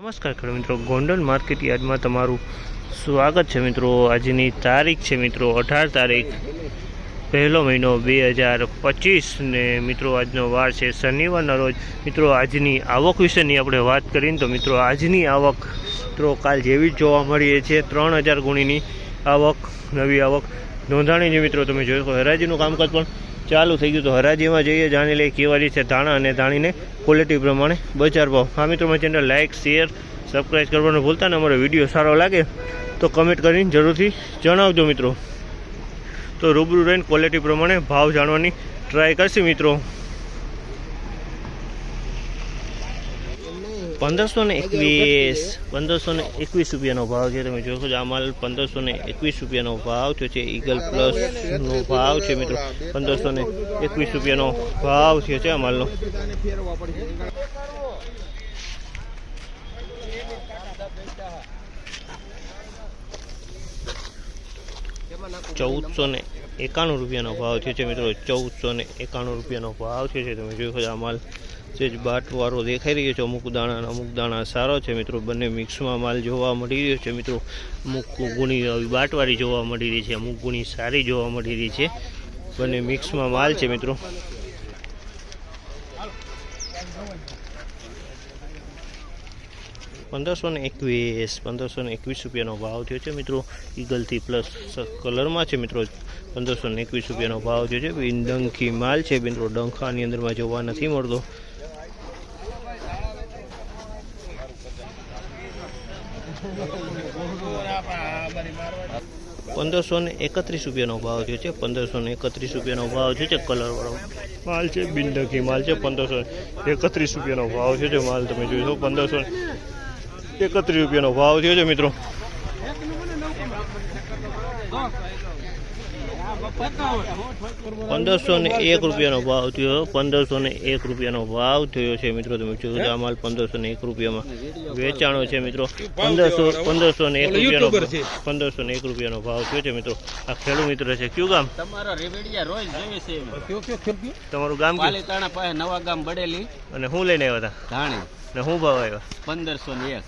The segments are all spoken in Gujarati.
નમસ્કાર ખેડૂત મિત્રો, ગોંડલ માર્કેટ યાર્ડમાં તમારું સ્વાગત છે મિત્રો। આજની તારીખ છે મિત્રો 18 તારીખ પહેલો મહિનો 2025 ને મિત્રો આજનો વાર છે શનિવારના રોજ। મિત્રો આજની આવક વિશેની આપણે વાત કરીએ તો મિત્રો આજની આવક મિત્રો કાલ જેવી જ જોવા મળી છે। 3000 ગુણીની આવક નવી આવક નોંધાણી છે મિત્રો। તમે જોઈ શકો હરાજીનું કામકાજ પણ ચાલુ થઈ ગયું। તો હરાજીમાં જઈએ જાણી લઈએ કેવા છે ધાણા અને ધાણીને ક્વોલિટી પ્રમાણે બજાર ભાવ। હા મિત્રો મારી ચેનલ લાઇક શેર સબસ્ક્રાઈબ કરવાનું ભૂલતા ને। અમારો વિડીયો સારો લાગે તો કમેન્ટ કરીને જરૂરથી જણાવજો મિત્રો। તો રૂબરૂ રહીને ક્વોલિટી પ્રમાણે ભાવ જાણવાની ટ્રાય કરશે મિત્રો। 1521 રૂપિયાનો ભાવ છે। તમે જોશો આ માલ 1521 રૂપિયાનો ભાવ થયો છે। ઈગલ પ્લસનો ભાવ છે મિત્રો 1521 રૂપિયાનો ભાવ થયો છે આ માલનો। ₹1491 રૂપિયાનો ભાવ થયો છે મિત્રો। 1491 રૂપિયાનો ભાવ થયો છે। તમે જોશો આ માલ સેજ બાટવાળો દેખાઈ રહ્યો છે। અમુક દાણા સારો છે મિત્રો। બંને મિક્સમાં માલ જોવા મળી રહ્યો છે મિત્રો। અમુક ગુણી બાટવાળી જોવા મળી રહી છે, અમુક ગુણી સારી જોવા મળી રહી છે। બંને મિક્સમાં માલ છે મિત્રો। ₹1521 રૂપિયાનો ભાવ થયો છે મિત્રો। ઈગલથી પ્લસ કલરમાં છે મિત્રો। 1521 રૂપિયાનો ભાવ થયો છે। બિનડંખી માલ છે મિત્રો, ડંખાની અંદરમાં જોવા નથી મળતો। ₹1531 રૂપિયાનો ભાવ થયો છે। 1531 રૂપિયાનો ભાવ થયો છે। કલરવાળો માલ છે, બિનડંખી માલ છે। 1531 રૂપિયાનો ભાવ થયો છે માલ। તમે જોઈ શકો 1531 રૂપિયાનો ભાવ થયો છે મિત્રો। ₹1501 રૂપિયાનો ભાવ થયો। 1501 રૂપિયાનો ભાવ થયો છે મિત્રો। તમે જોયું આ માલ 1501 રૂપિયામાં વેચાણો છે મિત્રો। 1501 રૂપિયાનો ભાવ થયો છે મિત્રો। આ ખેડૂત મિત્ર છે। કયું ગામ તમારું? ગામ નવા ગામ બડેલી। અને શું લઈને આવ્યા હતા? ધાણી। ને શું ભાવ આવ્યા? 1501।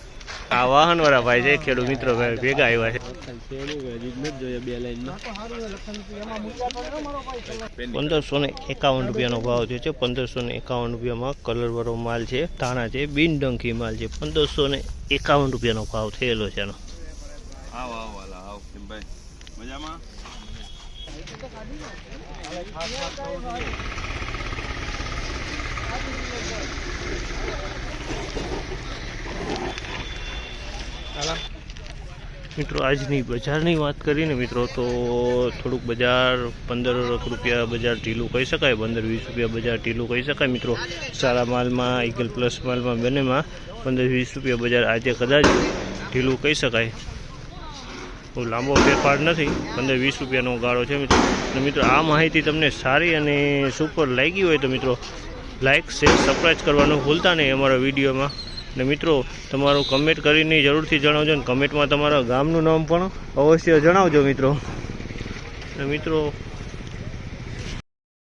આ વાહન વાળા ભાઈ છે, ખેડૂત મિત્રો ભેગા આવ્યા છે। 1551 રૂપિયાનો ભાવ થયો છે। 1551 રૂપિયામાં કલરવાળો માલ છે, ધાણા છે, બિનડંખી માલ છે। 1551 રૂપિયાનો ભાવ થયેલો છે આનો। મિત્રો આજની બજારની વાત કરીને મિત્રો તો થોડુંક બજાર 15 રૂપિયા બજાર ઢીલું કહી શકાય। 15-20 રૂપિયા બજાર ઢીલું કહી શકાય મિત્રો। સારા માલમાં ઈગલ પ્લસ માલમાં બંનેમાં 15-20 રૂપિયા બજાર આજે કદાચ ઢીલું કહી શકાય। બહુ લાંબો ફેરફાર નથી, 15-20 રૂપિયાનો ગાળો છે મિત્રો। અને મિત્રો આ માહિતી તમને સારી અને સુપર લાગી હોય તો મિત્રો લાઇક શેર સબસ્ક્રાઈબ કરવાનું ભૂલતા નહીં અમારા વિડીયોમાં। ને મિત્રો તમારું કમેન્ટ કરીને જરૂરથી જણાવજો ને કમેન્ટમાં તમારા ગામનું નામ પણ અવશ્ય જણાવજો મિત્રો। ને મિત્રો